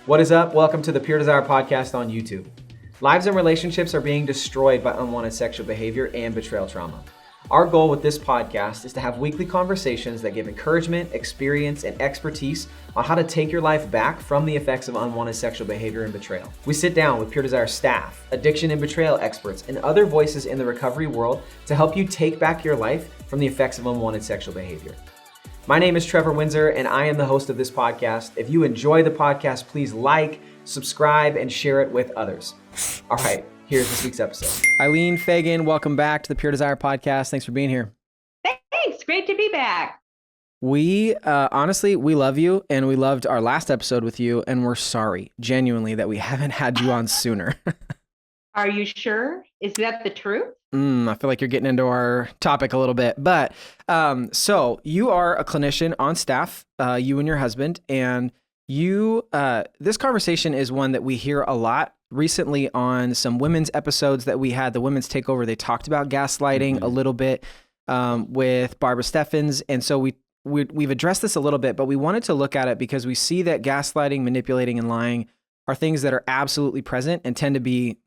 What is up? Welcome to the Pure Desire podcast on YouTube. Lives and relationships are being destroyed by unwanted sexual behavior and betrayal trauma. Our goal with this podcast is to have weekly conversations that give encouragement, experience, and expertise on how to take your life back from the effects of unwanted sexual behavior and betrayal. We sit down with Pure Desire staff, addiction and betrayal experts, and other voices in the recovery world to help you take back your life from the effects of unwanted sexual behavior. My name is Trevor Windsor, and I am the host of this podcast. If you enjoy the podcast, please like, subscribe, and share it with others. All right, here's this week's episode. Eileen Fagan, welcome back to the Pure Desire podcast. Thanks for being here. Thanks. Great to be back. We, honestly, we love you, and we loved our last episode with you, and we're sorry, genuinely, that we haven't had you on sooner. Are you sure? Is that the truth? I feel like you're getting into our topic a little bit, but so you are a clinician on staff, you and your husband, and you. This conversation is one that we hear a lot recently on some women's episodes that we had. The Women's Takeover, they talked about gaslighting a little bit with Barbara Steffens, and so we've addressed this a little bit, but we wanted to look at it because we see that gaslighting, manipulating, and lying are things that are absolutely present and tend to be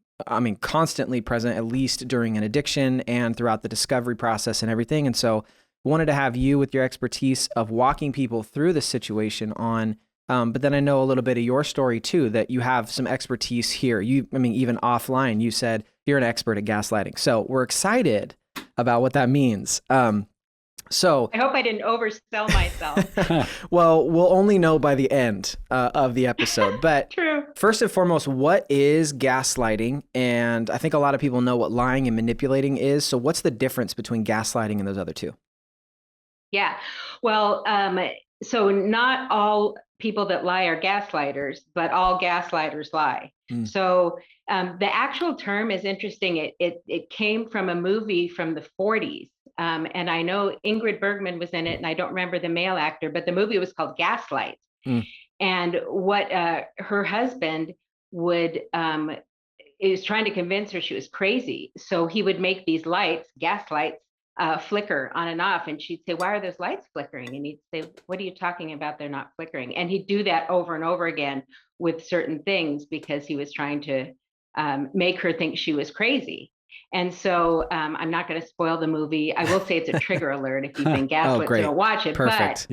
constantly present, at least during an addiction and throughout the discovery process and everything. And so we wanted to have you with your expertise of walking people through the situation on, but then I know a little bit of your story too, that you have some expertise here. Even offline, you said you're an expert at gaslighting. So we're excited about what that means. So I hope I didn't oversell myself. Well, we'll only know by the end of the episode. But True. First and foremost, what is gaslighting? And I think a lot of people know what lying and manipulating is. So what's the difference between gaslighting and those other two? Yeah. Well, so not all people that lie are gaslighters, but all gaslighters lie. So the actual term is interesting. It came from a movie from the 40s. And I know Ingrid Bergman was in it, and I don't remember the male actor, but the movie was called Gaslight. And what her husband is trying to convince her she was crazy. So he would make these lights, gas lights, flicker on and off. And she'd say, "Why are those lights flickering?" And he'd say, "What are you talking about? They're not flickering." And he'd do that over and over again with certain things because he was trying to make her think she was crazy. And so I'm not going to spoil the movie. I will say it's a trigger alert if you've been gaslit, so don't watch it. Perfect.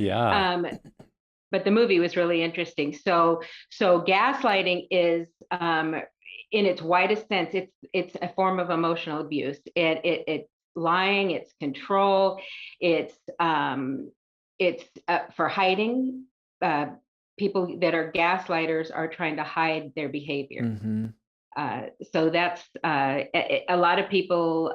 But the movie was really interesting. So gaslighting is, in its widest sense, it's a form of emotional abuse. It's lying, it's control, it's for hiding. People that are gaslighters are trying to hide their behavior. So that's a lot of people.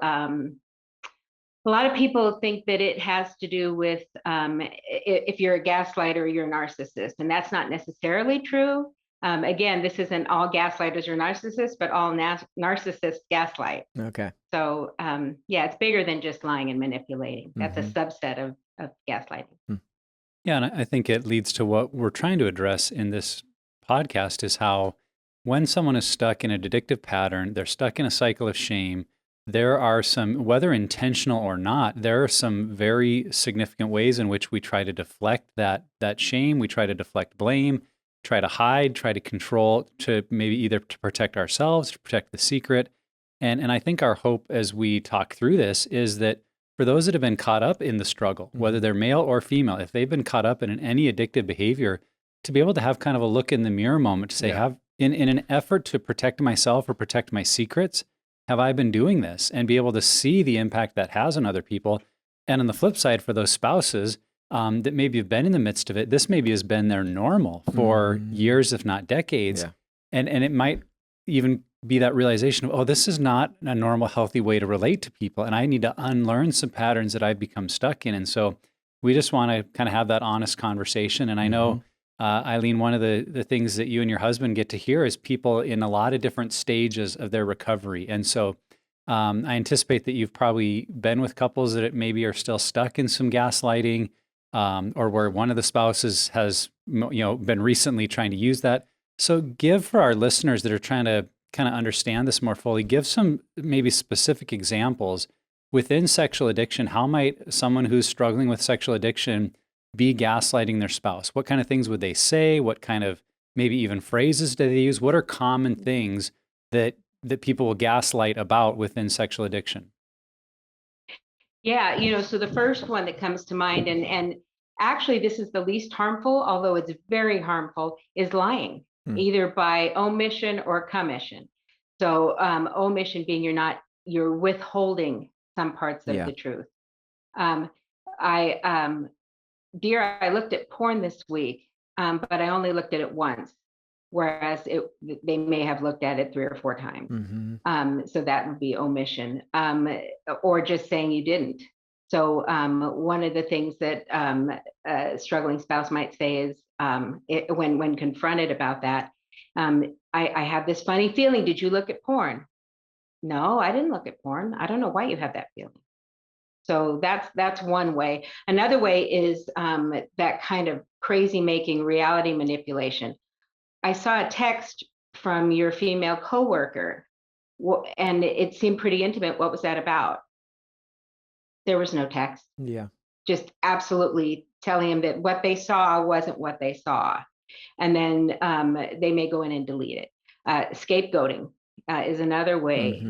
A lot of people think that it has to do with if you're a gaslighter, you're a narcissist, and that's not necessarily true. Again, this isn't all gaslighters are narcissists, but all narcissists gaslight. Okay. So it's bigger than just lying and manipulating. That's a subset of gaslighting. Yeah, and I think it leads to what we're trying to address in this podcast is how when someone is stuck in an addictive pattern, they're stuck in a cycle of shame, there are some, whether intentional or not, there are some very significant ways in which we try to deflect that shame. We try to deflect blame, try to hide, try to control, to maybe either to protect ourselves, to protect the secret. And I think our hope as we talk through this is that for those that have been caught up in the struggle, whether they're male or female, if they've been caught up in any addictive behavior, to be able to have kind of a look in the mirror moment to say, in an effort to protect myself or protect my secrets, have I been doing this? And be able to see the impact that has on other people. And on the flip side, for those spouses that maybe have been in the midst of it, this maybe has been their normal for years, if not decades. And it might even be that realization of, this is not a normal, healthy way to relate to people. And I need to unlearn some patterns that I've become stuck in. And so we just want to kind of have that honest conversation. And I know, Eileen, one of the things that you and your husband get to hear is people in a lot of different stages of their recovery. And so I anticipate that you've probably been with couples that maybe are still stuck in some gaslighting, or where one of the spouses has been recently trying to use that. So give for our listeners that are trying to kind of understand this more fully, give some maybe specific examples within sexual addiction. How might someone who's struggling with sexual addiction be gaslighting their spouse? What kind of things would they say? What kind of maybe even phrases do they use? What are common things that people will gaslight about within sexual addiction? Yeah, so the first one that comes to mind, and actually this is the least harmful, although it's very harmful, is lying, either by omission or commission. So omission being you're withholding some parts of the truth. I looked at porn this week, but I only looked at it once, whereas they may have looked at it 3 or 4 times. So that would be omission, or just saying you didn't. So one of the things that a struggling spouse might say is, when confronted about that, I have this funny feeling. Did you look at porn? No, I didn't look at porn. I don't know why you have that feeling. So that's one way. Another way is that kind of crazy making reality manipulation. I saw a text from your female coworker, and it seemed pretty intimate. What was that about? There was no text. Yeah. Just absolutely telling him that what they saw wasn't what they saw. And then they may go in and delete it. Scapegoating is another way.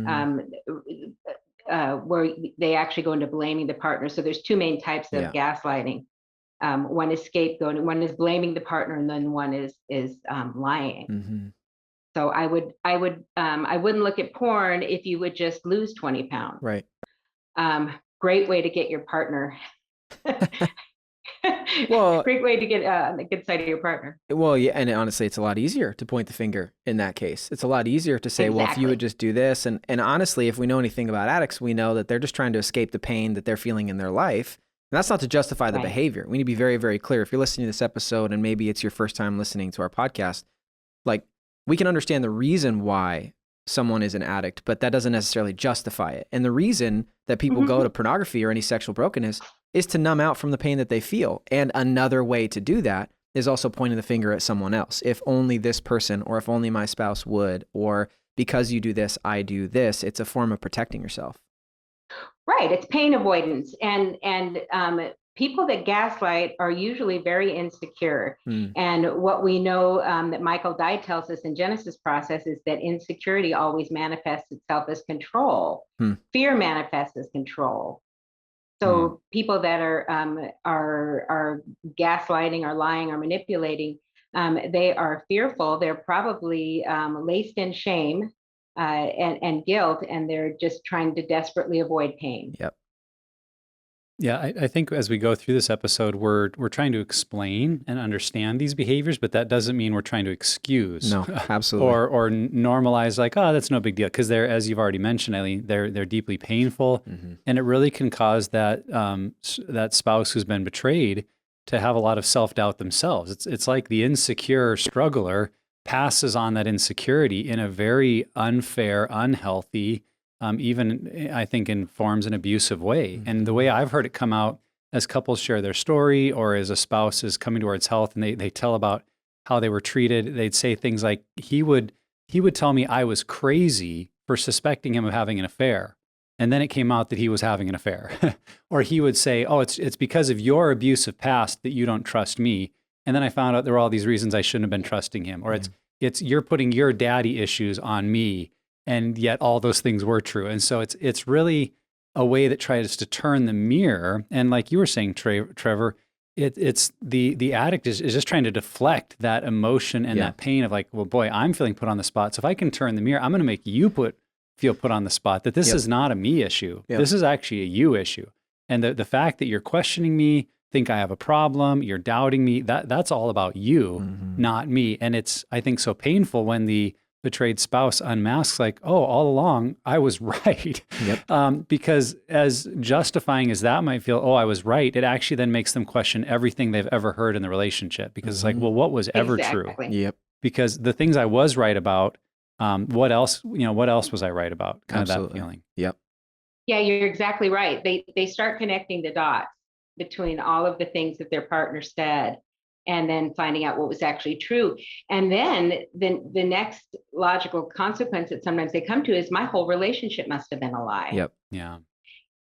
Where they actually go into blaming the partner. So there's 2 main types of gaslighting. One is scapegoating, one is blaming the partner, and then one is lying. So I wouldn't look at porn if you would just lose 20 pounds. Right. Great way to get your partner. Well, great way to get on the good side of your partner. Well, yeah, and honestly, it's a lot easier to point the finger in that case. It's a lot easier to say, well, if you would just do this. And honestly, if we know anything about addicts, we know that they're just trying to escape the pain that they're feeling in their life. And that's not to justify the behavior. We need to be very, very clear. If you're listening to this episode and maybe it's your first time listening to our podcast, like, we can understand the reason why someone is an addict, but that doesn't necessarily justify it. And the reason that people go to pornography or any sexual brokenness is to numb out from the pain that they feel. And another way to do that is also pointing the finger at someone else. If only this person, or if only my spouse would, or because you do this, I do this. It's a form of protecting yourself. Right. It's pain avoidance. And people that gaslight are usually very insecure. And what we know that Michael Dye tells us in Genesis Process is that insecurity always manifests itself as control. Fear manifests as control. So people that are gaslighting or lying or manipulating, they are fearful. They're probably laced in shame and guilt, and they're just trying to desperately avoid pain. Yep. Yeah, I think as we go through this episode, we're trying to explain and understand these behaviors, but that doesn't mean we're trying to excuse. No, absolutely. or normalize, like, oh, that's no big deal, because they're, as you've already mentioned, Eileen, they're deeply painful, and it really can cause that that spouse who's been betrayed to have a lot of self-doubt themselves. It's like the insecure struggler passes on that insecurity in a very unfair, unhealthy, even I think informs an abusive way. And the way I've heard it come out as couples share their story, or as a spouse is coming towards health and they tell about how they were treated, they'd say things like, he would tell me I was crazy for suspecting him of having an affair. And then it came out that he was having an affair. Or he would say, oh, it's because of your abusive past that you don't trust me. And then I found out there were all these reasons I shouldn't have been trusting him. Or it's you're putting your daddy issues on me. And yet all those things were true. And so it's really a way that tries to turn the mirror. And like you were saying, Trevor, it's the addict is just trying to deflect that emotion and that pain of like, well, boy, I'm feeling put on the spot. So if I can turn the mirror, I'm going to make you feel put on the spot, that this is not a me issue. This is actually a you issue. And the fact that you're questioning me, think I have a problem, you're doubting me, that's all about you, not me. And it's, I think, so painful when the betrayed spouse unmasks, like, oh, all along, I was right. Because as justifying as that might feel, oh, I was right, it actually then makes them question everything they've ever heard in the relationship. Because it's like, well, what was ever true? Because the things I was right about, what else was I right about? Kind of that feeling. Yeah, you're exactly right. They start connecting the dots between all of the things that their partner said, and then finding out what was actually true. And then the next logical consequence that sometimes they come to is, my whole relationship must have been a lie.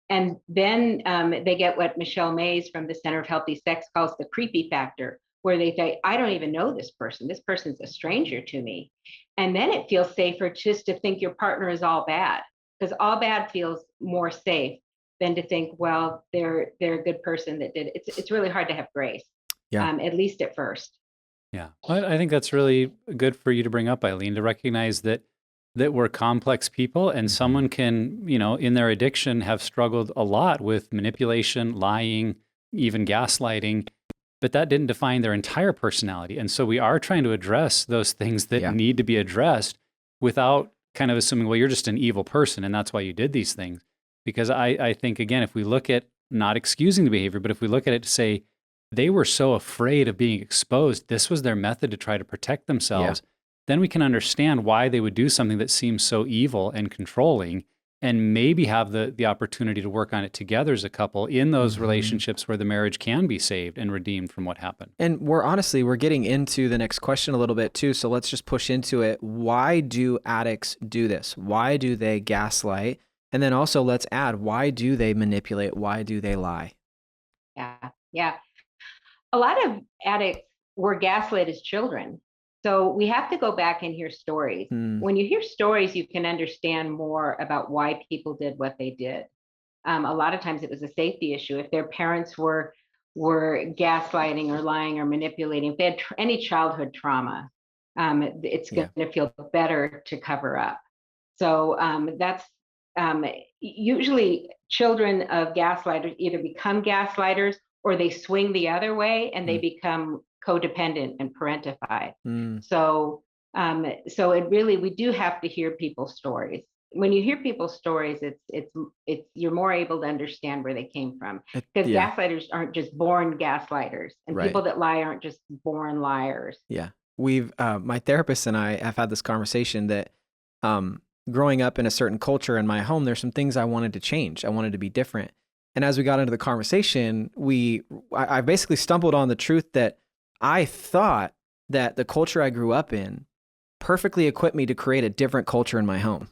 And then they get what Michelle Mays from the Center of Healthy Sex calls the creepy factor. where they think, I don't even know this person. This person's a stranger to me. And then it feels safer just to think your partner is all bad, because all bad feels more safe than to think, well, they're a good person that did it. It's really hard to have grace, at least at first. Yeah, I think that's really good for you to bring up, Eileen, to recognize that we're complex people, and someone can, in their addiction, have struggled a lot with manipulation, lying, even gaslighting, but that didn't define their entire personality. And so we are trying to address those things that need to be addressed without kind of assuming, well, you're just an evil person and that's why you did these things. Because I think, again, if we look at not excusing the behavior, but if we look at it to say, they were so afraid of being exposed, this was their method to try to protect themselves, then we can understand why they would do something that seems so evil and controlling, and maybe have the opportunity to work on it together as a couple in those relationships where the marriage can be saved and redeemed from what happened. And we're getting into the next question a little bit too, so let's just push into it. Why do addicts do this? Why do they gaslight? And then also let's add, why do they manipulate? Why do they lie? Yeah. A lot of addicts were gaslit as children. So we have to go back and hear stories. When you hear stories, you can understand more about why people did what they did. A lot of times it was a safety issue. If their parents were gaslighting or lying or manipulating, if they had any childhood trauma, it's going to feel better to cover up. So that's usually children of gaslighters either become gaslighters or they swing the other way and they become codependent and parentified. So it really, we do have to hear people's stories. When you hear people's stories, it's you're more able to understand where they came from, because gaslighters aren't just born gaslighters, and people that lie aren't just born liars. Yeah. We've my therapist and I have had this conversation that growing up in a certain culture in my home, there's some things I wanted to change. I wanted to be different. And as we got into the conversation, I basically stumbled on the truth that I thought that the culture I grew up in perfectly equipped me to create a different culture in my home,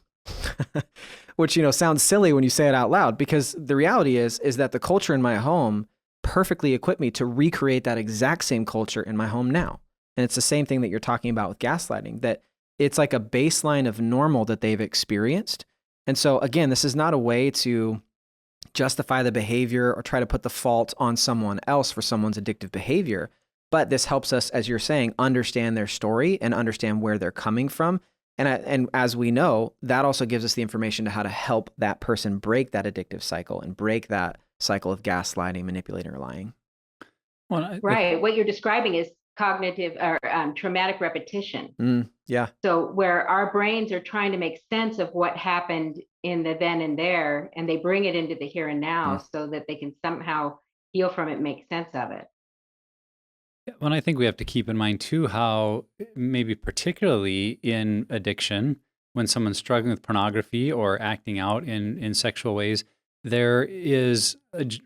which, sounds silly when you say it out loud, because the reality is that the culture in my home perfectly equipped me to recreate that exact same culture in my home now. And it's the same thing that you're talking about with gaslighting, that it's like a baseline of normal that they've experienced. And so again, this is not a way to justify the behavior or try to put the fault on someone else for someone's addictive behavior. But this helps us, as you're saying, understand their story and understand where they're coming from. And as we know, that also gives us the information to how to help that person break that addictive cycle and break that cycle of gaslighting, manipulating, or lying. Well, right. What you're describing is cognitive or traumatic repetition. So where our brains are trying to make sense of what happened in the then and there, and they bring it into the here and now so that they can somehow heal from it, make sense of it. Well, I think we have to keep in mind too how maybe particularly in addiction, when someone's struggling with pornography or acting out in sexual ways, there is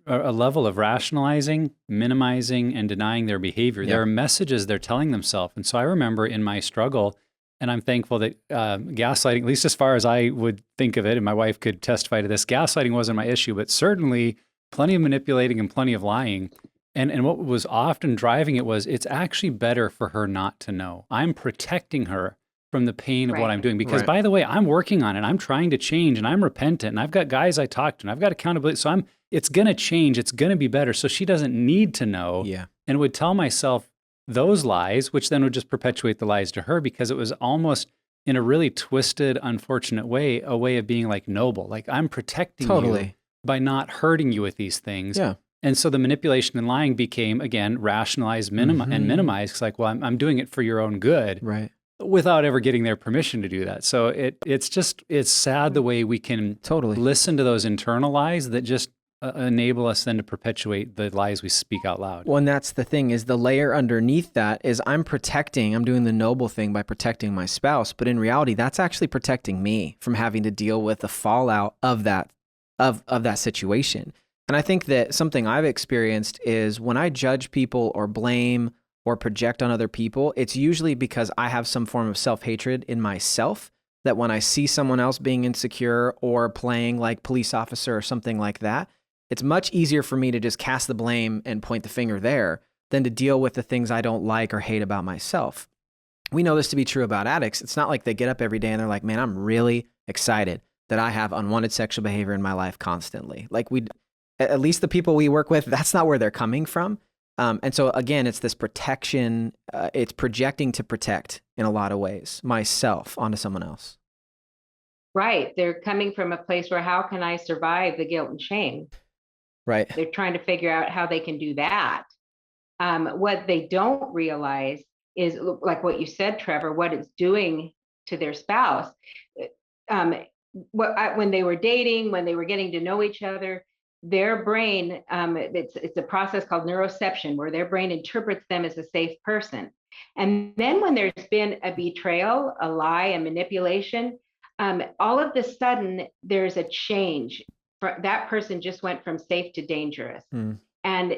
a level of rationalizing, minimizing, and denying their behavior. There are messages they're telling themselves. And so I remember in my struggle, and I'm thankful that gaslighting, at least as far as I would think of it, and my wife could testify to this, gaslighting wasn't my issue, but certainly plenty of manipulating and plenty of lying. And what was often driving it was, it's actually better for her not to know. I'm protecting her from the pain of what I'm doing. Because by the way, I'm working on it. I'm trying to change and I'm repentant and I've got guys I talk to and I've got accountability. So it's going to change. It's going to be better. So she doesn't need to know. And would tell myself those lies, which then would just perpetuate the lies to her, because it was almost in a really twisted, unfortunate way, a way of being like noble. Like, I'm protecting you by not hurting you with these things. And so the manipulation and lying became, again, rationalized and minimized. It's like, well, I'm doing it for your own good, without ever getting their permission to do that. So it's sad the way we can listen to those internal lies that just enable us then to perpetuate the lies we speak out loud. Well, and that's the thing, is the layer underneath that is I'm doing the noble thing by protecting my spouse. But in reality, that's actually protecting me from having to deal with the fallout of that situation. And I think that something I've experienced is when I judge people or blame or project on other people, it's usually because I have some form of self-hatred in myself, that when I see someone else being insecure or playing like police officer or something like that, it's much easier for me to just cast the blame and point the finger there than to deal with the things I don't like or hate about myself. We know this to be true about addicts. It's not like they get up every day and they're like, man, I'm really excited that I have unwanted sexual behavior in my life constantly. Like at least the people we work with, that's not where they're coming from. And so again, it's this protection, it's projecting to protect in a lot of ways, myself onto someone else. Right. They're coming from a place where, how can I survive the guilt and shame? Right. They're trying to figure out how they can do that. What they don't realize is, like what you said, Trevor, what it's doing to their spouse. When they were dating, when they were getting to know each other, their brain, it's a process called neuroception, where their brain interprets them as a safe person. And then when there's been a betrayal, a lie, a manipulation, all of a sudden there's a change. That person just went from safe to dangerous. And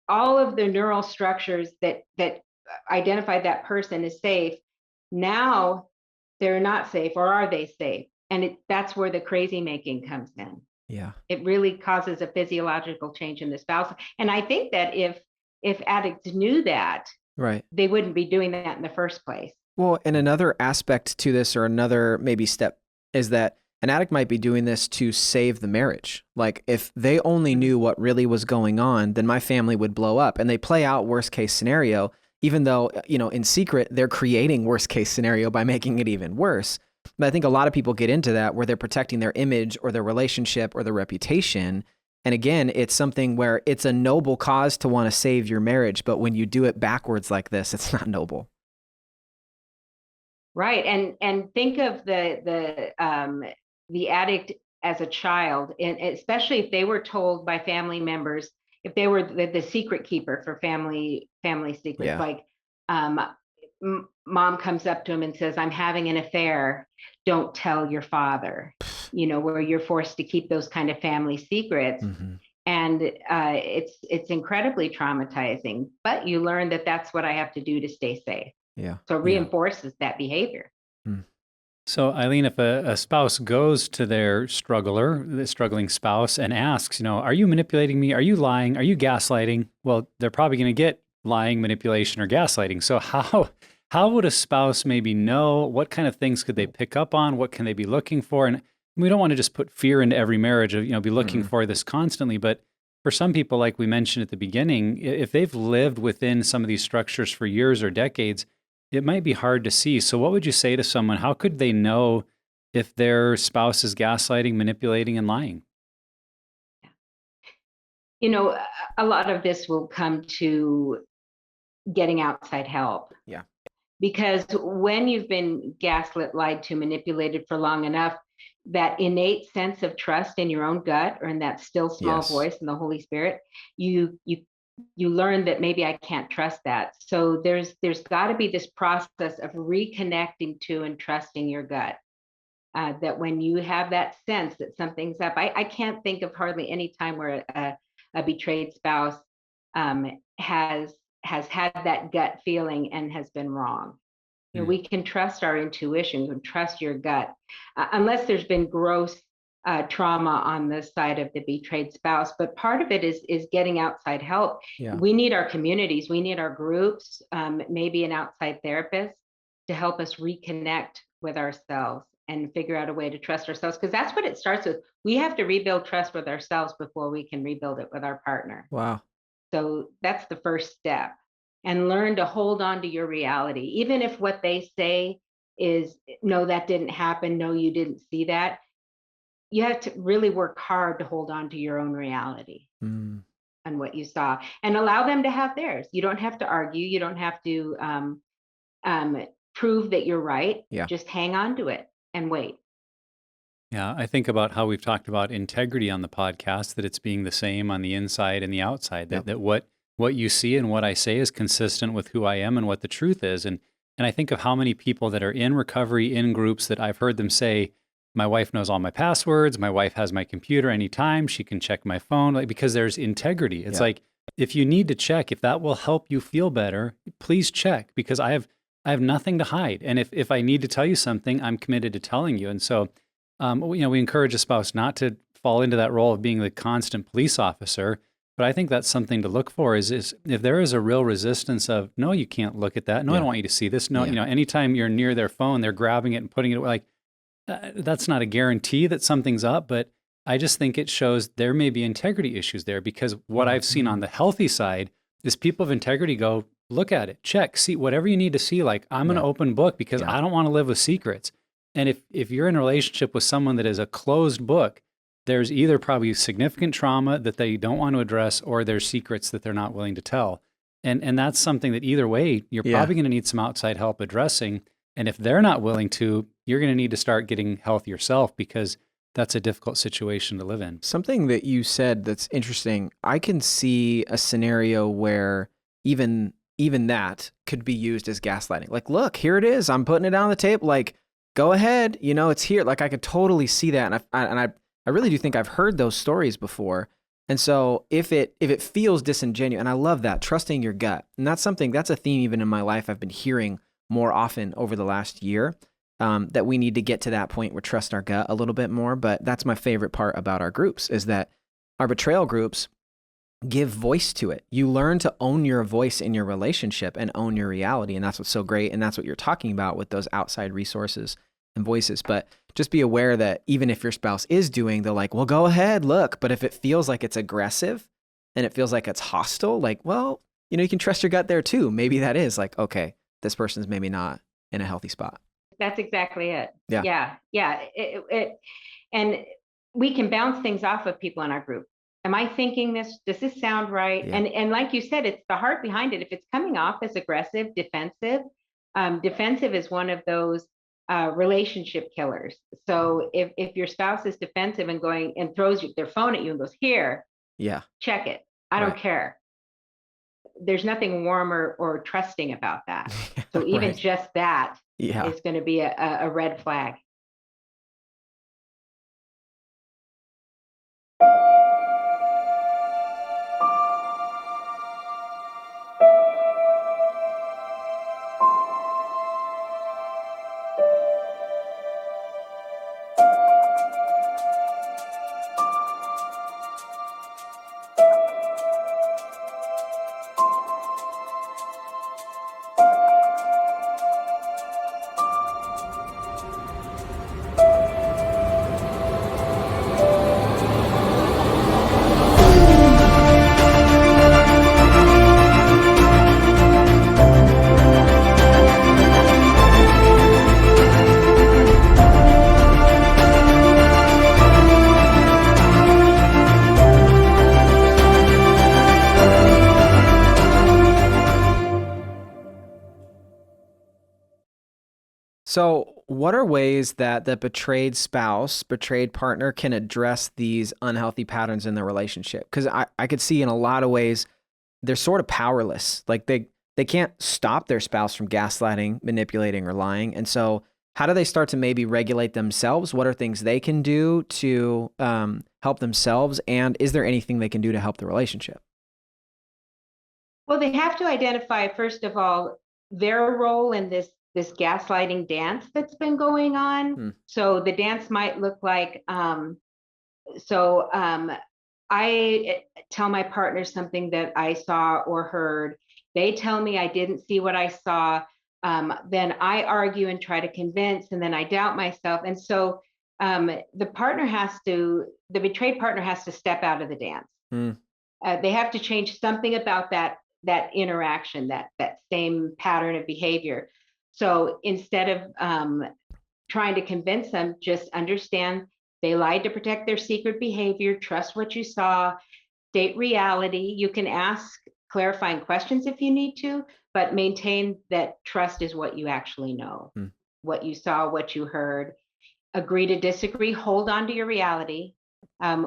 all of the neural structures that identified that person as safe, now they're not safe, or are they safe? And that's where the crazy making comes in. Yeah. It really causes a physiological change in the spouse. And I think that if addicts knew that, right, they wouldn't be doing that in the first place. Well, and another aspect to this, or another maybe step, is that an addict might be doing this to save the marriage. Like, if they only knew what really was going on, then my family would blow up. And they play out worst case scenario, even though, in secret, they're creating worst case scenario by making it even worse. But I think a lot of people get into that where they're protecting their image or their relationship or their reputation. And again, it's something where it's a noble cause to want to save your marriage. But when you do it backwards like this, it's not noble. Right. And think of the addict as a child, and especially if they were told by family members, if they were the secret keeper for family secrets, like mom comes up to him and says, I'm having an affair, don't tell your father, where you're forced to keep those kind of family secrets. And it's incredibly traumatizing, but you learn that that's what I have to do to stay safe. Yeah. So it reinforces that behavior. So, Eileen, if a spouse goes to their the struggling spouse, and asks, are you manipulating me? Are you lying? Are you gaslighting? Well, they're probably going to get lying, manipulation, or gaslighting. So how would a spouse maybe know? What kind of things could they pick up on? What can they be looking for? And we don't want to just put fear into every marriage of, be looking for this constantly. But for some people, like we mentioned at the beginning, if they've lived within some of these structures for years or decades, it might be hard to see. So what would you say to someone? How could they know if their spouse is gaslighting, manipulating, and lying? A lot of this will come to getting outside help. Yeah. Because when you've been gaslit, lied to, manipulated for long enough, that innate sense of trust in your own gut, or in that still small voice in the Holy Spirit, you learn that maybe I can't trust that. So there's got to be this process of reconnecting to and trusting your gut. That when you have that sense that something's up, I can't think of hardly any time where a betrayed spouse has had that gut feeling and has been wrong. We can trust our intuition, we can trust your gut, unless there's been gross trauma on the side of the betrayed spouse. But part of it is getting outside help. Yeah. We need our communities, we need our groups, maybe an outside therapist to help us reconnect with ourselves and figure out a way to trust ourselves, because that's what it starts with. We have to rebuild trust with ourselves before we can rebuild it with our partner. Wow. So that's the first step. And learn to hold on to your reality. Even if what they say is, no, that didn't happen, no, you didn't see that. You have to really work hard to hold on to your own reality and what you saw, and allow them to have theirs. You don't have to argue. You don't have to prove that you're right. Yeah. Just hang on to it and wait. Yeah, I think about how we've talked about integrity on the podcast, that it's being the same on the inside and the outside, that what you see and what I say is consistent with who I am and what the truth is. And I think of how many people that are in recovery, in groups, that I've heard them say, my wife knows all my passwords, my wife has my computer anytime, she can check my phone, because there's integrity. It's like, if you need to check, if that will help you feel better, please check, because I have nothing to hide. And if I need to tell you something, I'm committed to telling you. And so, we encourage a spouse not to fall into that role of being the constant police officer, But I think that's something to look for is if there is a real resistance of, no, you can't look at that. No, I don't want you to see this. No, anytime you're near their phone, they're grabbing it and putting it away. Like, that's not a guarantee that something's up, but I just think it shows there may be integrity issues there, because what I've seen on the healthy side is people of integrity go, look at it, check, see whatever you need to see. Like, I'm an open book because I don't want to live with secrets. And if you're in a relationship with someone that is a closed book, there's either probably significant trauma that they don't want to address, or there's secrets that they're not willing to tell. And that's something that either way, you're probably going to need some outside help addressing. And if they're not willing to, you're going to need to start getting health yourself, because that's a difficult situation to live in. Something that you said that's interesting, I can see a scenario where even that could be used as gaslighting. Like, look, here it is. I'm putting it on the table. Like, go ahead. It's here. Like, I could totally see that. And I really do think I've heard those stories before. And so if it feels disingenuous, and I love that, trusting your gut. And that's a theme even in my life I've been hearing more often over the last year, that we need to get to that point where trust our gut a little bit more. But that's my favorite part about our groups, is that our betrayal groups give voice to it. You learn to own your voice in your relationship and own your reality. And that's what's so great. And that's what you're talking about with those outside resources and voices. But just be aware that even if your spouse is doing the like, well, go ahead, look. But if it feels like it's aggressive and it feels like it's hostile, like, well, you can trust your gut there too. Maybe that is like, okay, this person's maybe not in a healthy spot. That's exactly it. Yeah. Yeah. And we can bounce things off of people in our group. Am I thinking this? Does this sound right? Yeah. And like you said, it's the heart behind it. If it's coming off as aggressive, defensive is one of those relationship killers. So if your spouse is defensive and going and throws their phone at you and goes, here, check it. I don't care. There's nothing warmer or trusting about that. So even just that is going to be a red flag. So what are ways that the betrayed spouse, betrayed partner can address these unhealthy patterns in the relationship? Because I could see in a lot of ways they're sort of powerless. Like they can't stop their spouse from gaslighting, manipulating, or lying. And so how do they start to maybe regulate themselves? What are things they can do to help themselves? And is there anything they can do to help the relationship? Well, they have to identify, first of all, their role in this gaslighting dance that's been going on. So the dance might look like, I tell my partner something that I saw or heard. They tell me I didn't see what I saw. Then I argue and try to convince, and then I doubt myself. And so the betrayed partner has to step out of the dance. They have to change something about that interaction, that same pattern of behavior. So instead of trying to convince them, just understand they lied to protect their secret behavior, trust what you saw, state reality. You can ask clarifying questions if you need to, but maintain that trust is what you actually know, what you saw, what you heard. Agree to disagree, hold on to your reality.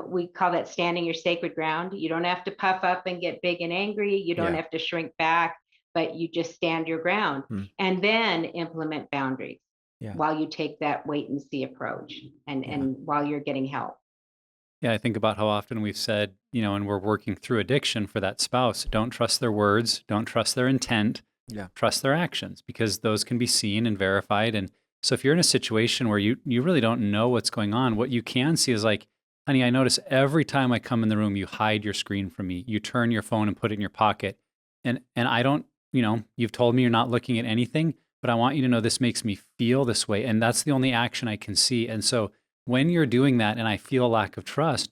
We call that standing your sacred ground. You don't have to puff up and get big and angry. You don't have to shrink back, but you just stand your ground and then implement boundaries while you take that wait and see approach and while you're getting help. Yeah, I think about how often we've said, and we're working through addiction for that spouse, don't trust their words, don't trust their intent, trust their actions, because those can be seen and verified. And so if you're in a situation where you really don't know what's going on, what you can see is like, honey, I notice every time I come in the room, you hide your screen from me. You turn your phone and put it in your pocket. And I don't, you've told me you're not looking at anything, but I want you to know this makes me feel this way. And that's the only action I can see. And so when you're doing that and I feel a lack of trust,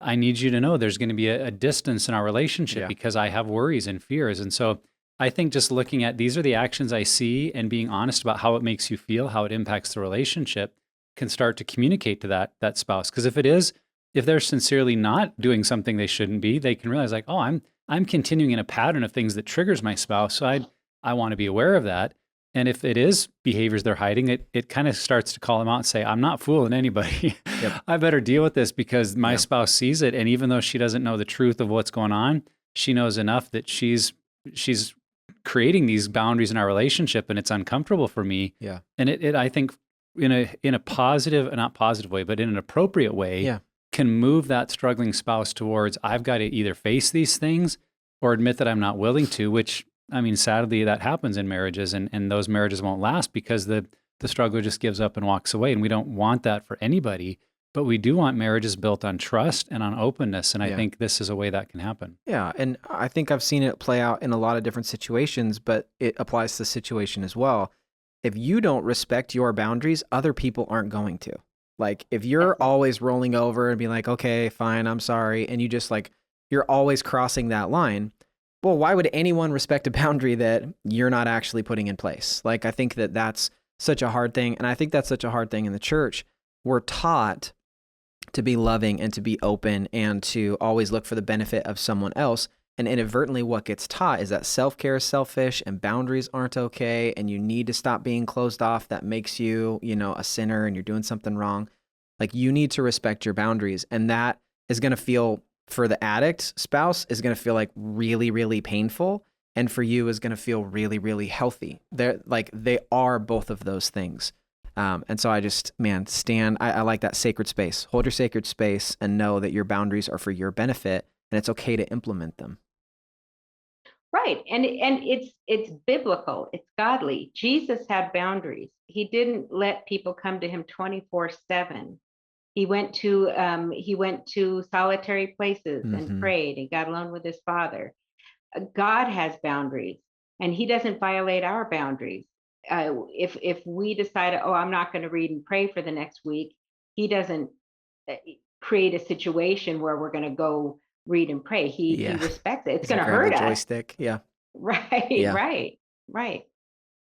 I need you to know there's going to be a distance in our relationship because I have worries and fears. And so I think just looking at these are the actions I see and being honest about how it makes you feel, how it impacts the relationship can start to communicate to that spouse. Because if they're sincerely not doing something they shouldn't be, they can realize like, oh, I'm continuing in a pattern of things that triggers my spouse. So I want to be aware of that. And if it is behaviors they're hiding, it kind of starts to call them out and say, I'm not fooling anybody. I better deal with this because my spouse sees it. And even though she doesn't know the truth of what's going on, she knows enough that she's creating these boundaries in our relationship and it's uncomfortable for me. Yeah. And it I think in a positive, not positive way, but in an appropriate way, can move that struggling spouse towards, I've got to either face these things or admit that I'm not willing to, which, I mean, sadly, that happens in marriages and those marriages won't last because the struggler just gives up and walks away. And we don't want that for anybody, but we do want marriages built on trust and on openness. And I think this is a way that can happen. Yeah. And I think I've seen it play out in a lot of different situations, but it applies to the situation as well. If you don't respect your boundaries, other people aren't going to. Like if you're always rolling over and being like, okay, fine, I'm sorry. And you just like, you're always crossing that line. Well, why would anyone respect a boundary that you're not actually putting in place? Like, I think that that's such a hard thing. And I think that's such a hard thing in the church. We're taught to be loving and to be open and to always look for the benefit of someone else. And inadvertently, what gets taught is that self-care is selfish and boundaries aren't okay. And you need to stop being closed off. That makes you, a sinner and you're doing something wrong. Like you need to respect your boundaries. And that is going to feel, for the addict spouse, is going to feel like really, really painful. And for you is going to feel really, really healthy. They are both of those things. And so I just, I like that sacred space. Hold your sacred space and know that your boundaries are for your benefit and it's okay to implement them. Right. And it's biblical. It's godly. Jesus had boundaries. He didn't let people come to him 24/7. He went to solitary places and prayed and got alone with his Father. God has boundaries and he doesn't violate our boundaries. If we decide, I'm not going to read and pray for the next week, he doesn't create a situation where we're going to go read and pray. He respects it. It's going to hurt us. Joystick. Yeah. Right. Yeah. Right.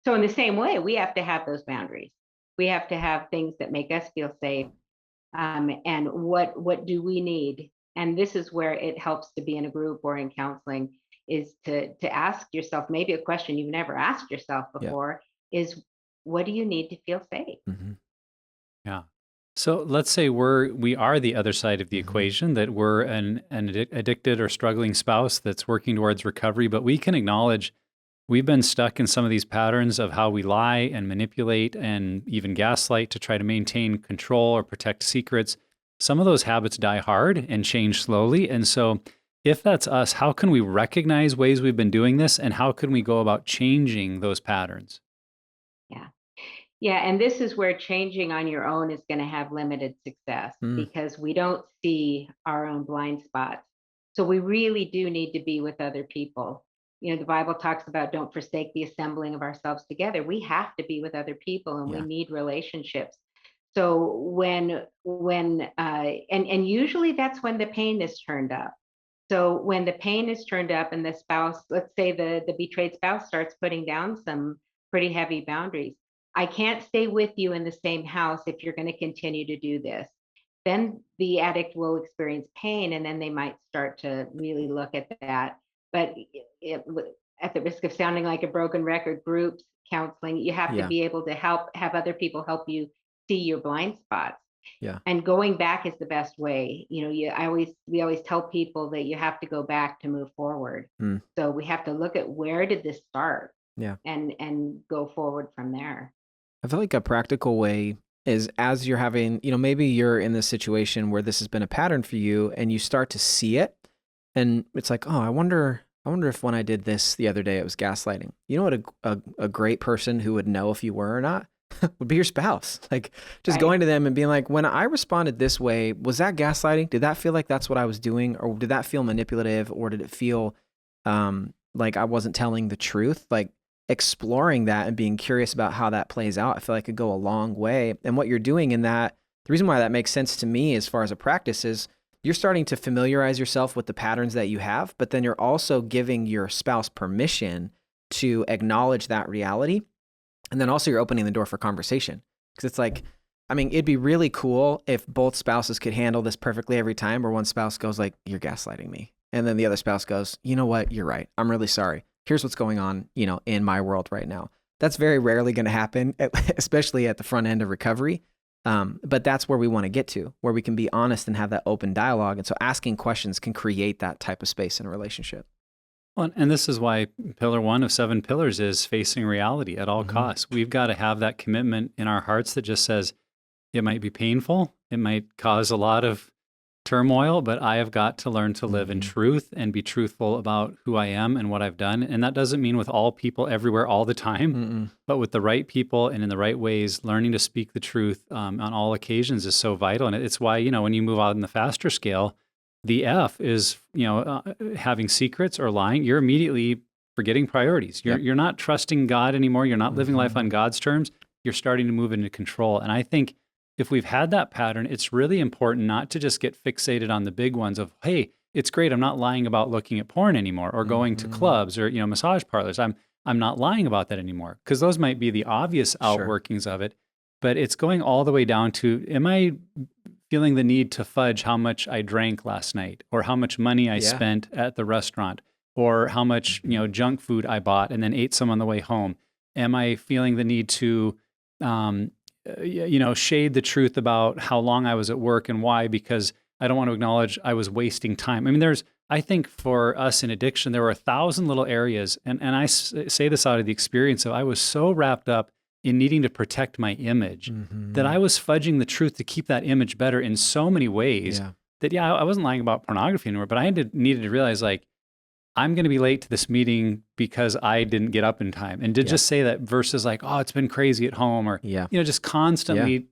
So in the same way, we have to have those boundaries. We have to have things that make us feel safe. And what do we need? And this is where it helps to be in a group or in counseling, is to ask yourself maybe a question you've never asked yourself before is, what do you need to feel safe? Yeah. So let's say we are the other side of the equation, that we're an addicted or struggling spouse that's working towards recovery, but we can acknowledge we've been stuck in some of these patterns of how we lie and manipulate and even gaslight to try to maintain control or protect secrets. Some of those habits die hard and change slowly. And so if that's us, how can we recognize ways we've been doing this and how can we go about changing those patterns? Yeah, and this is where changing on your own is going to have limited success because we don't see our own blind spots. So we really do need to be with other people. The Bible talks about don't forsake the assembling of ourselves together. We have to be with other people and we need relationships. So when usually that's when the pain is turned up. So when the pain is turned up and the spouse, let's say the betrayed spouse starts putting down some pretty heavy boundaries. I can't stay with you in the same house if you're going to continue to do this. Then the addict will experience pain and then they might start to really look at that. But at the risk of sounding like a broken record, groups, counseling, you have to be able to have other people help you see your blind spots. Yeah. And going back is the best way. We always tell people that you have to go back to move forward. So we have to look at, where did this start? Yeah. And go forward from there. I feel like a practical way is, as you're having, maybe you're in this situation where this has been a pattern for you and you start to see it and it's like, I wonder if when I did this the other day, it was gaslighting. You know what a great person who would know if you were or not? would be your spouse. Like just Right. going to them and being like, when I responded this way, was that gaslighting? Did that feel like that's what I was doing? Or did that feel manipulative? Or did it feel like I wasn't telling the truth? Like exploring that and being curious about how that plays out, I feel like could go a long way. And what you're doing in that, the reason why that makes sense to me as far as a practice is you're starting to familiarize yourself with the patterns that you have, but then you're also giving your spouse permission to acknowledge that reality. And then also you're opening the door for conversation. Because it's like, I mean, it'd be really cool if both spouses could handle this perfectly every time, where one spouse goes like, you're gaslighting me. And then the other spouse goes, you know what? You're right. I'm really sorry. Here's what's going on, in my world right now. That's very rarely going to happen, especially at the front end of recovery. But that's where we want to get to, where we can be honest and have that open dialogue. And so asking questions can create that type of space in a relationship. Well, and this is why pillar 1 of 7 pillars is facing reality at all costs. We've got to have that commitment in our hearts that just says, it might be painful, it might cause a lot of turmoil, but I have got to learn to live in truth and be truthful about who I am and what I've done. And that doesn't mean with all people everywhere all the time, but with the right people and in the right ways, learning to speak the truth on all occasions is so vital. And it's why, when you move out in the faster scale, the F is, having secrets or lying. You're immediately forgetting priorities. You're not trusting God anymore. You're not living life on God's terms. You're starting to move into control. And I think if we've had that pattern, it's really important not to just get fixated on the big ones of, hey, it's great, I'm not lying about looking at porn anymore or going to clubs or, massage parlors. I'm not lying about that anymore, because those might be the obvious outworkings of it. But it's going all the way down to, am I feeling the need to fudge how much I drank last night, or how much money I spent at the restaurant, or how much, junk food I bought and then ate some on the way home? Am I feeling the need to, shade the truth about how long I was at work and why, because I don't want to acknowledge I was wasting time? I mean, I think for us in addiction, there were 1,000 little areas. And I say this out of the experience of, I was so wrapped up in needing to protect my image that I was fudging the truth to keep that image better in so many ways that, I wasn't lying about pornography anymore, but I needed to realize, like, I'm going to be late to this meeting because I didn't get up in time. And to just say that versus like, oh, it's been crazy at home, or, just constantly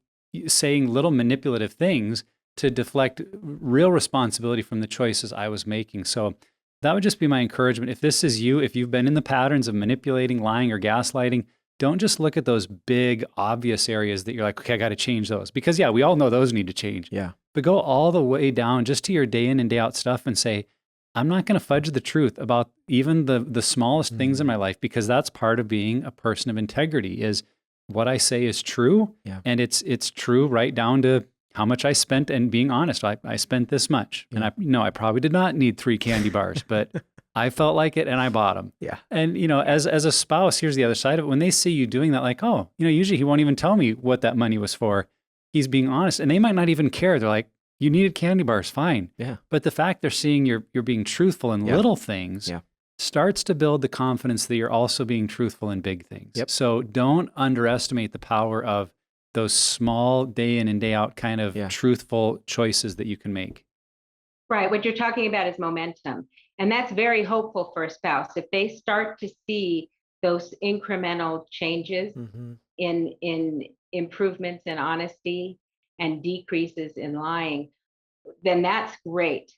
saying little manipulative things to deflect real responsibility from the choices I was making. So that would just be my encouragement. If this is you, if you've been in the patterns of manipulating, lying, or gaslighting, don't just look at those big, obvious areas that you're like, okay, I got to change those. Because we all know those need to change. Yeah. But go all the way down just to your day in and day out stuff and say, I'm not going to fudge the truth about even the smallest things in my life, because that's part of being a person of integrity, is what I say is true. And it's true right down to how much I spent, and being honest. I spent this much, and I probably did not need 3 candy bars, but I felt like it and I bought them. And, as a spouse, here's the other side of it. When they see you doing that, like, oh, usually he won't even tell me what that money was for. He's being honest, and they might not even care. They're like, you needed candy bars, fine. But the fact they're seeing you're being truthful in little things starts to build the confidence that you're also being truthful in big things. So don't underestimate the power of those small day in and day out kind of truthful choices that you can make. Right. What you're talking about is momentum. And that's very hopeful for a spouse. If they start to see those incremental changes in improvements in honesty and decreases in lying, then that's great.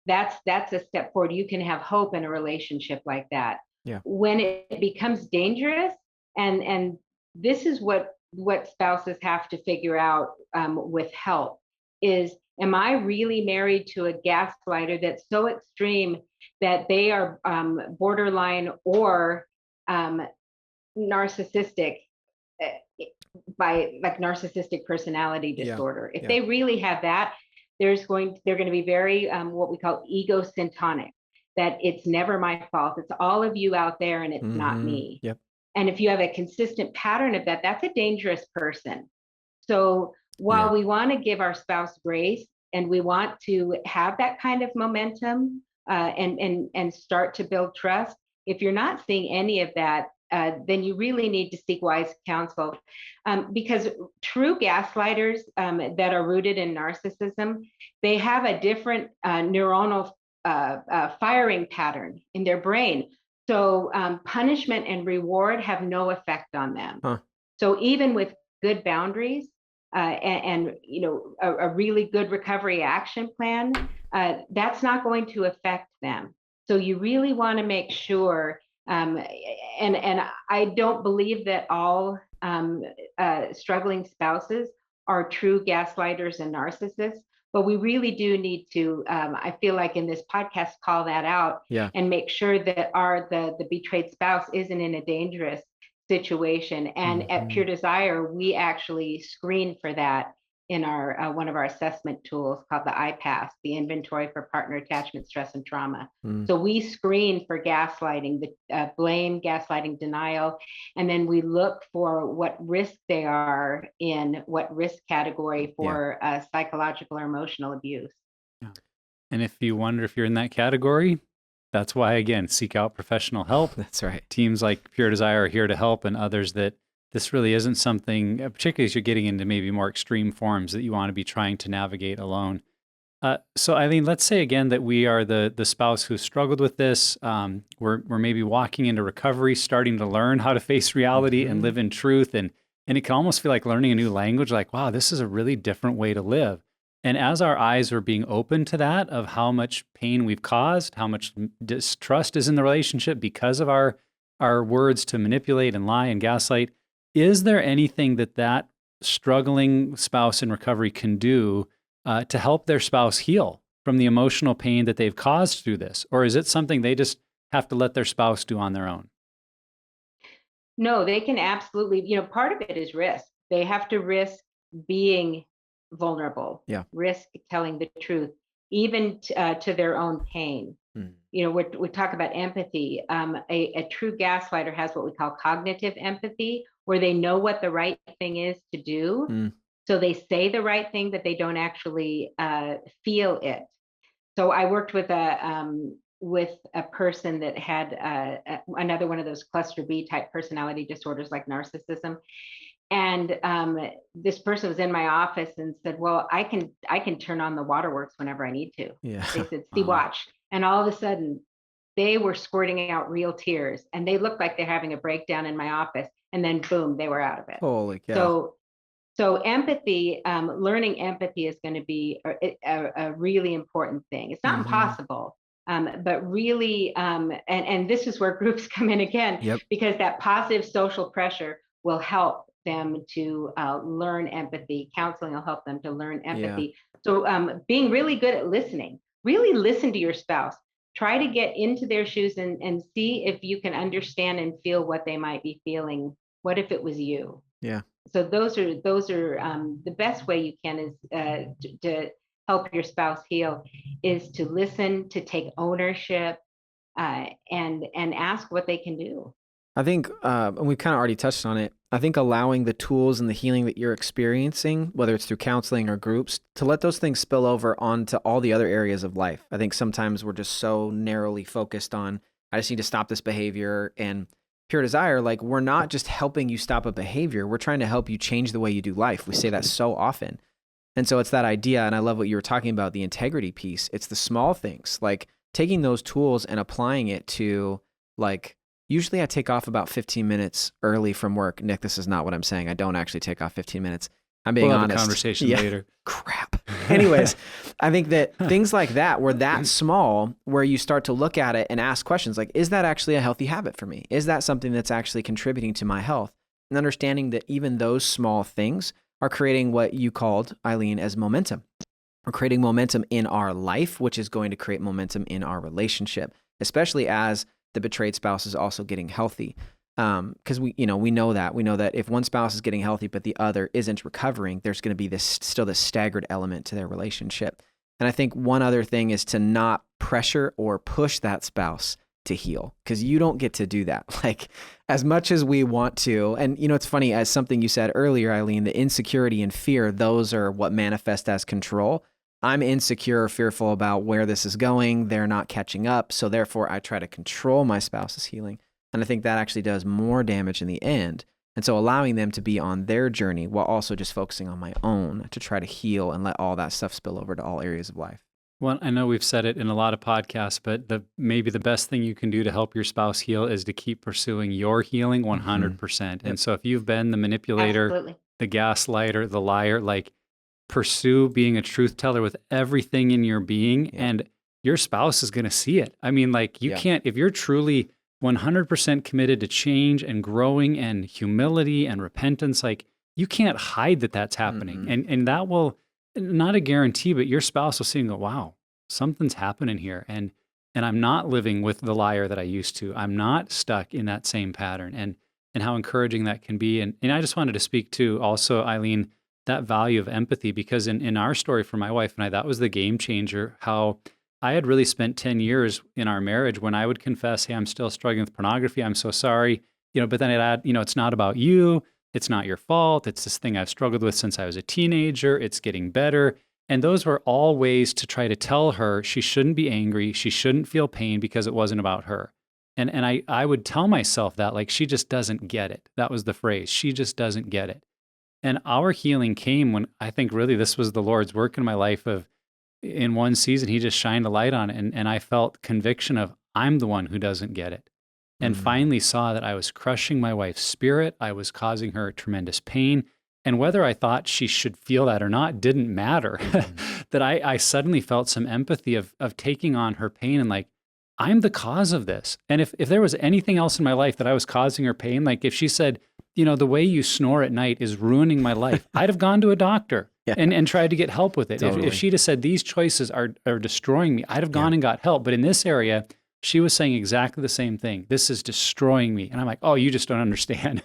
That's a step forward. You can have hope in a relationship like that. When it becomes dangerous, and this is what spouses have to figure out with help, is, am I really married to a gaslighter that's so extreme that they are borderline or narcissistic, by like narcissistic personality disorder? If they really have that, they're going to be very what we call egocentric, that it's never my fault, it's all of you out there and it's not me. And if you have a consistent pattern of that, that's a dangerous person. So while we want to give our spouse grace and we want to have that kind of momentum and start to build trust, if you're not seeing any of that, then you really need to seek wise counsel, because true gaslighters that are rooted in narcissism, they have a different neuronal firing pattern in their brain. So punishment and reward have no effect on them. So even with good boundaries and a really good recovery action plan, that's not going to affect them. So you really want to make sure, and I don't believe that all struggling spouses are true gaslighters and narcissists, but we really do need to, I feel like in this podcast, call that out and make sure that the betrayed spouse isn't in a dangerous situation. And at Pure Desire, we actually screen for that in our one of our assessment tools called the IPASS, the Inventory for Partner Attachment, Stress, and Trauma. So we screen for gaslighting, the blame, gaslighting, denial, and then we look for what risk they are in, what risk category for psychological or emotional abuse. Yeah. And if you wonder if you're in that category, that's why, again, seek out professional help. That's right. Teams like Pure Desire are here to help, and others that this really isn't something, particularly as you're getting into maybe more extreme forms, that you want to be trying to navigate alone. So Eileen, let's say again that we are the spouse who struggled with this. We're maybe walking into recovery, starting to learn how to face reality and live in truth. And it can almost feel like learning a new language, like, wow, this is a really different way to live. And as our eyes are being open to that, of how much pain we've caused, how much distrust is in the relationship because of our words to manipulate and lie and gaslight, is there anything that struggling spouse in recovery can do to help their spouse heal from the emotional pain that they've caused through this? Or is it something they just have to let their spouse do on their own? No, they can absolutely, part of it is risk. They have to risk being vulnerable, risk telling the truth, even to their own pain. We talk about empathy. A true gaslighter has what we call cognitive empathy, where they know what the right thing is to do. So they say the right thing, but they don't actually feel it. So I worked with a person that had another one of those cluster B type personality disorders like narcissism. And this person was in my office and said, well, I can turn on the waterworks whenever I need to. They said, see, watch. And all of a sudden, they were squirting out real tears, and they looked like they're having a breakdown in my office. And then boom, they were out of it. Holy cow. So empathy, learning empathy is going to be a really important thing. It's not impossible, but really, and this is where groups come in again, because that positive social pressure will help them to learn empathy. Counseling will help them to learn empathy. So being really good at listening, really listen to your spouse. Try to get into their shoes and see if you can understand and feel what they might be feeling. What if it was you? So those are the best way you can is to help your spouse heal, is to listen, to take ownership, and ask what they can do. I think, and we've kind of already touched on it, I think allowing the tools and the healing that you're experiencing, whether it's through counseling or groups, to let those things spill over onto all the other areas of life. I think sometimes we're just so narrowly focused on, I just need to stop this behavior. And Pure Desire, like, we're not just helping you stop a behavior, we're trying to help you change the way you do life. We say that so often. And so it's that idea, and I love what you were talking about, the integrity piece. It's the small things, like taking those tools and applying it to, like, usually I take off about 15 minutes early from work. Nick, this is not what I'm saying. I don't actually take off 15 minutes. I'm being honest. We'll have a conversation later. Crap. Anyways, I think that things like that were that small, where you start to look at it and ask questions like, is that actually a healthy habit for me? Is that something that's actually contributing to my health? And understanding that even those small things are creating what you called, Eileen, as momentum. We're creating momentum in our life, which is going to create momentum in our relationship, especially as the betrayed spouse is also getting healthy. Because we know that if one spouse is getting healthy, but the other isn't recovering, there's going to be this staggered element to their relationship. And I think one other thing is to not pressure or push that spouse to heal, because you don't get to do that. Like, as much as we want to, and it's funny, as something you said earlier, Eileen, the insecurity and fear, those are what manifest as control. I'm insecure, fearful about where this is going. They're not catching up. So therefore, I try to control my spouse's healing. And I think that actually does more damage in the end. And so allowing them to be on their journey while also just focusing on my own to try to heal and let all that stuff spill over to all areas of life. Well, I know we've said it in a lot of podcasts, but maybe the best thing you can do to help your spouse heal is to keep pursuing your healing 100%. And so if you've been the manipulator, the gaslighter, the liar, like pursue being a truth teller with everything in your being, and your spouse is going to see it. I mean, like you can't, if you're truly 100% committed to change and growing and humility and repentance, like you can't hide that that's happening. And that will, not a guarantee, but your spouse will see and go, wow, something's happening here. And I'm not living with the liar that I used to. I'm not stuck in that same pattern. And how encouraging that can be. And I just wanted to speak to also, Eileen, that value of empathy, because in our story for my wife and I, that was the game changer. How I had really spent 10 years in our marriage when I would confess, hey, I'm still struggling with pornography. I'm so sorry. But then I'd add, it's not about you. It's not your fault. It's this thing I've struggled with since I was a teenager. It's getting better. And those were all ways to try to tell her she shouldn't be angry. She shouldn't feel pain because it wasn't about her. And I would tell myself that, like, she just doesn't get it. That was the phrase. She just doesn't get it. And our healing came when I think really this was the Lord's work in my life of, in one season, he just shined a light on it. And I felt conviction of, I'm the one who doesn't get it. And finally saw that I was crushing my wife's spirit. I was causing her tremendous pain. And whether I thought she should feel that or not didn't matter. That I suddenly felt some empathy of taking on her pain and like, I'm the cause of this. And if there was anything else in my life that I was causing her pain, like if she said, the way you snore at night is ruining my life, I'd have gone to a doctor and tried to get help with it. Totally. If she'd have said, these choices are destroying me, I'd have gone and got help. But in this area, she was saying exactly the same thing. This is destroying me. And I'm like, oh, you just don't understand.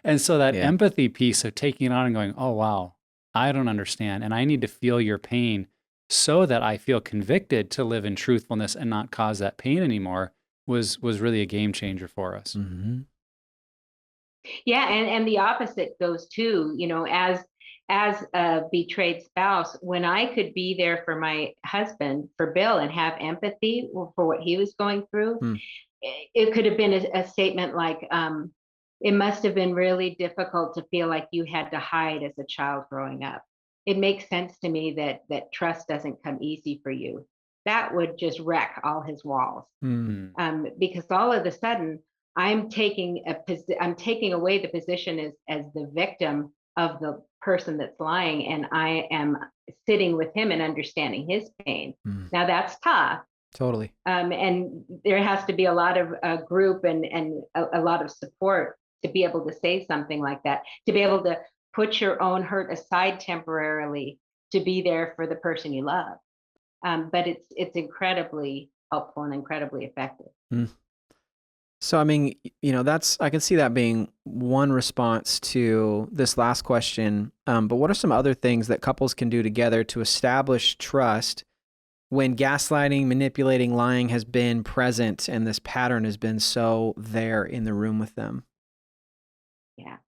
And so that empathy piece of taking it on and going, oh, wow, I don't understand. And I need to feel your pain so that I feel convicted to live in truthfulness and not cause that pain anymore was really a game changer for us. Yeah, and the opposite goes too, as a betrayed spouse, when I could be there for my husband, for Bill, and have empathy for what he was going through, it could have been a statement like, it must have been really difficult to feel like you had to hide as a child growing up. It makes sense to me that trust doesn't come easy for you. That would just wreck all his walls. Because all of a sudden, I'm taking away the position as the victim of the person that's lying, and I am sitting with him and understanding his pain. Now that's tough. Totally. And there has to be a lot of group and a lot of support to be able to say something like that, to be able to put your own hurt aside temporarily to be there for the person you love. But it's incredibly helpful and incredibly effective. So, I mean, I can see that being one response to this last question. But what are some other things that couples can do together to establish trust when gaslighting, manipulating, lying has been present and this pattern has been so there in the room with them? Yeah.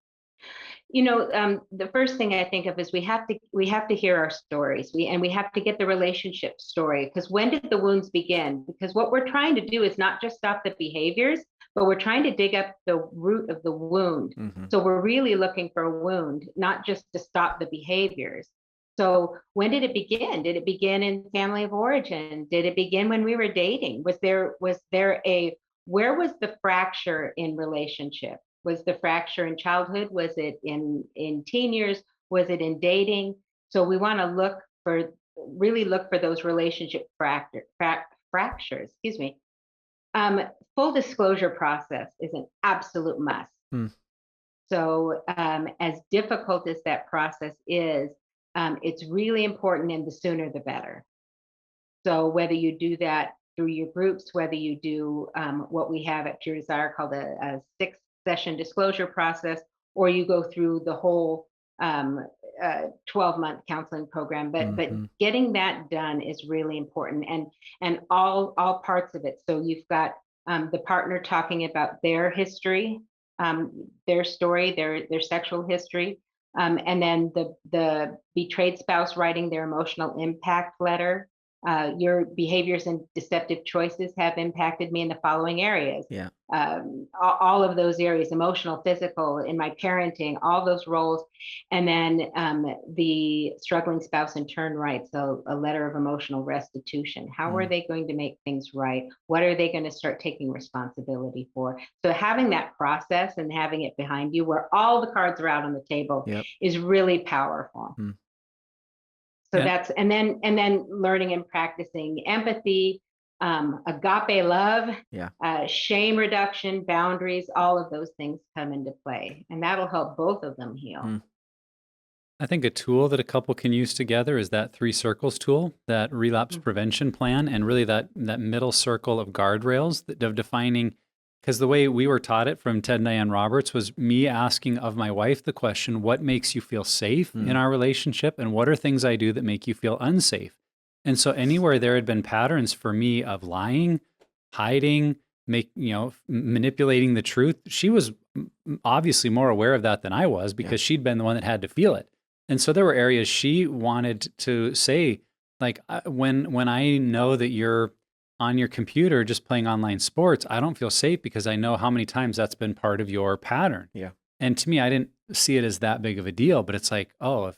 The first thing I think of is we have to hear our stories. We have to get the relationship story, because when did the wounds begin? Because what we're trying to do is not just stop the behaviors, but we're trying to dig up the root of the wound. So we're really looking for a wound, not just to stop the behaviors. So when did it begin? Did it begin in family of origin? Did it begin when we were dating? Where was the fracture in relationship? Was the fracture in childhood? Was it in teen years? Was it in dating? So we want to really look for those relationship fractures. Excuse me. Full disclosure process is an absolute must. So as difficult as that process is, it's really important, and the sooner the better. So whether you do that through your groups, whether you do what we have at Pure Desire called a 6-session disclosure process, or you go through the whole 12-month counseling program, but getting that done is really important, and all parts of it. So you've got the partner talking about their history, their story, their sexual history, and then the betrayed spouse writing their emotional impact letter, Your behaviors and deceptive choices have impacted me in the following areas. Yeah. All of those areas, emotional, physical, in my parenting, all those roles. And then the struggling spouse in turn writes a letter of emotional restitution. How are they going to make things right? What are they going to start taking responsibility for? So having that process and having it behind you where all the cards are out on the table is really powerful. So that's, and then learning and practicing empathy, agape love, shame reduction, boundaries, all of those things come into play, and that'll help both of them heal. I think a tool that a couple can use together is that 3 circles tool, that relapse prevention plan, and really that middle circle of guardrails of defining. Because the way we were taught it from Ted and Diane Roberts was me asking of my wife the question, what makes you feel safe in our relationship? And what are things I do that make you feel unsafe? And so anywhere there had been patterns for me of lying, hiding, manipulating the truth, she was obviously more aware of that than I was because she'd been the one that had to feel it. And so there were areas she wanted to say, like, when I know that you're on your computer just playing online sports, I don't feel safe because I know how many times that's been part of your pattern. Yeah. And to me, I didn't see it as that big of a deal, but it's like, oh,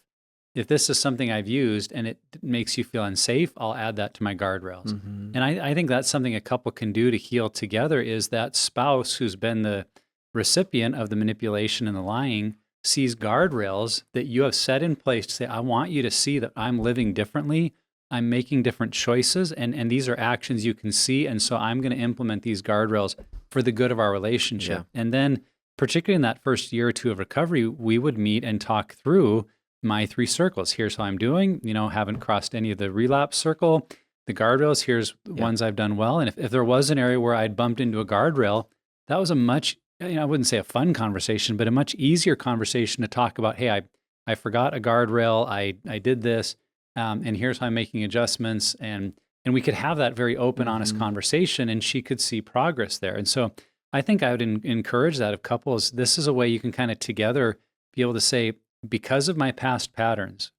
if this is something I've used and it makes you feel unsafe, I'll add that to my guardrails. And I think that's something a couple can do to heal together is that spouse who's been the recipient of the manipulation and the lying sees guardrails that you have set in place to say, I want you to see that I'm living differently. I'm making different choices, and these are actions you can see, and so I'm going to implement these guardrails for the good of our relationship. And then, particularly in that first year or two of recovery, we would meet and talk through my 3 circles. Here's how I'm doing, haven't crossed any of the relapse circle, the guardrails, here's ones I've done well. And if there was an area where I'd bumped into a guardrail, that was a much, I wouldn't say a fun conversation, but a much easier conversation to talk about, hey, I forgot a guardrail, I did this, and here's how I'm making adjustments. And we could have that very open, honest conversation, and she could see progress there. And so I think I would encourage that of couples. This is a way you can kind of together be able to say, because of my past patterns,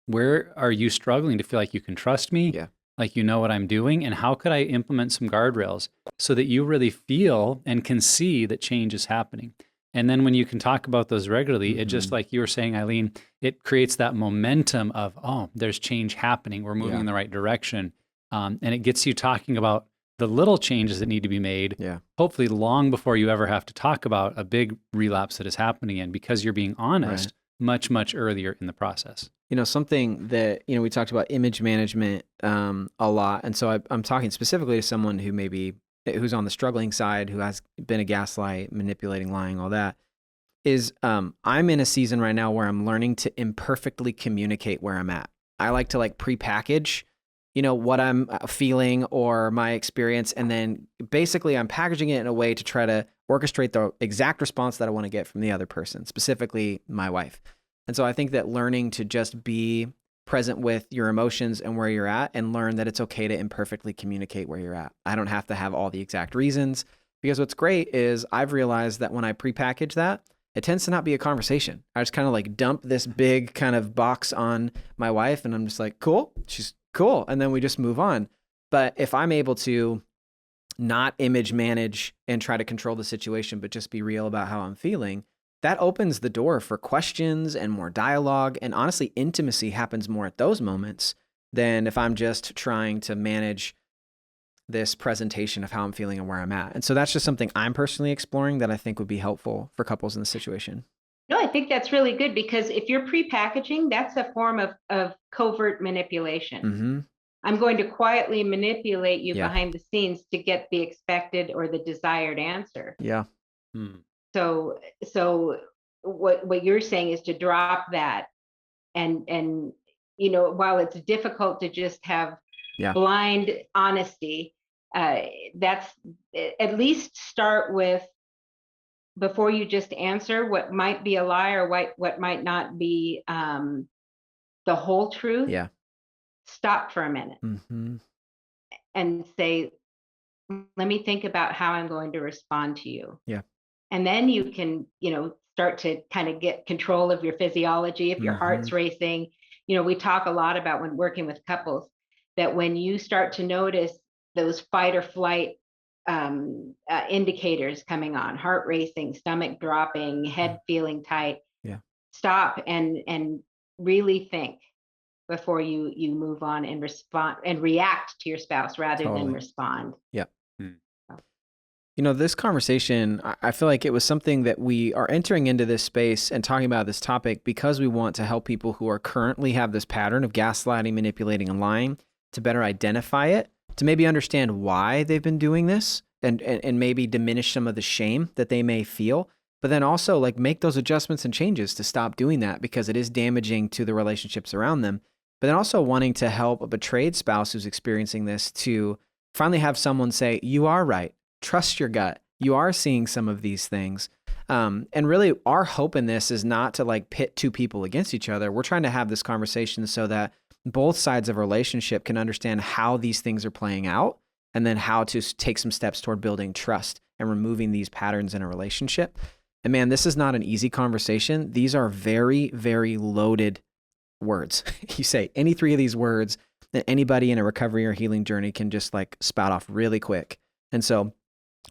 where are you struggling to feel like you can trust me? Like you know what I'm doing? And how could I implement some guardrails so that you really feel and can see that change is happening? And then when you can talk about those regularly, it just like you were saying, Eileen, it creates that momentum of, oh, there's change happening. We're moving in the right direction. And it gets you talking about the little changes that need to be made, hopefully long before you ever have to talk about a big relapse that is happening in, because you're being honest much, much earlier in the process. Something that, we talked about image management a lot. And so I'm talking specifically to someone who's on the struggling side, who has been a gaslight, manipulating, lying, all that, is I'm in a season right now where I'm learning to imperfectly communicate where I'm at. I like to prepackage, what I'm feeling or my experience. And then basically I'm packaging it in a way to try to orchestrate the exact response that I want to get from the other person, specifically my wife. And so I think that learning to just be present with your emotions and where you're at, and learn that it's okay to imperfectly communicate where you're at. I don't have to have all the exact reasons, because what's great is I've realized that when I prepackage that, it tends to not be a conversation. I just kind of dump this big kind of box on my wife, and I'm just like, cool, she's cool. And then we just move on. But if I'm able to not image manage and try to control the situation, but just be real about how I'm feeling, that opens the door for questions and more dialogue. And honestly, intimacy happens more at those moments than if I'm just trying to manage this presentation of how I'm feeling and where I'm at. And so that's just something I'm personally exploring that I think would be helpful for couples in this situation. No, I think that's really good, because if you're prepackaging, that's a form of covert manipulation. I'm going to quietly manipulate you behind the scenes to get the expected or the desired answer. So what you're saying is to drop that, and while it's difficult to just have blind honesty, that's at least start with, before you just answer what might be a lie or what might not be the whole truth. Stop for a minute and say, let me think about how I'm going to respond to you. And then you can, start to kind of get control of your physiology. If your heart's racing, we talk a lot about, when working with couples, that when you start to notice those fight or flight indicators coming on, heart racing, stomach dropping, head feeling tight, stop and really think before you move on and respond and react to your spouse rather than respond. Yep. You know, this conversation, I feel like it was something that we are entering into this space and talking about this topic because we want to help people who are currently have this pattern of gaslighting, manipulating, and lying to better identify it, to maybe understand why they've been doing this and maybe diminish some of the shame that they may feel, but then also like make those adjustments and changes to stop doing that because it is damaging to the relationships around them. But then also wanting to help a betrayed spouse who's experiencing this to finally have someone say, you are right. Trust your gut. You are seeing some of these things. And really our hope in this is not to like pit two people against each other. We're trying to have this conversation so that both sides of a relationship can understand how these things are playing out and then how to take some steps toward building trust and removing these patterns in a relationship. And man, this is not an easy conversation. These are very, very loaded words. You say any three of these words that anybody in a recovery or healing journey can just like spout off really quick. And so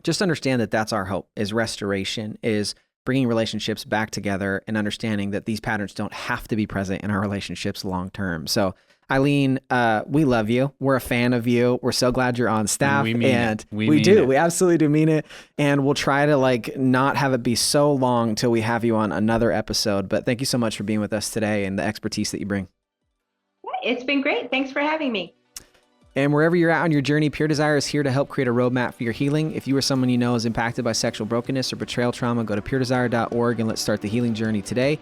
just understand that that's our hope, is restoration, is bringing relationships back together and understanding that these patterns don't have to be present in our relationships long term. So Eileen, we love you. We're a fan of you. We're so glad you're on staff. We mean it. We do. We absolutely do mean it. And we'll try to like not have it be so long till we have you on another episode. But thank you so much for being with us today and the expertise that you bring. It's been great. Thanks for having me. And wherever you're at on your journey, Pure Desire is here to help create a roadmap for your healing. If you or someone you know is impacted by sexual brokenness or betrayal trauma, go to puredesire.org and let's start the healing journey today.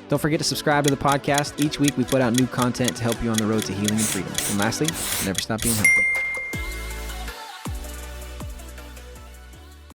Don't forget to subscribe to the podcast. Each week we put out new content to help you on the road to healing and freedom. And lastly, never stop being helpful.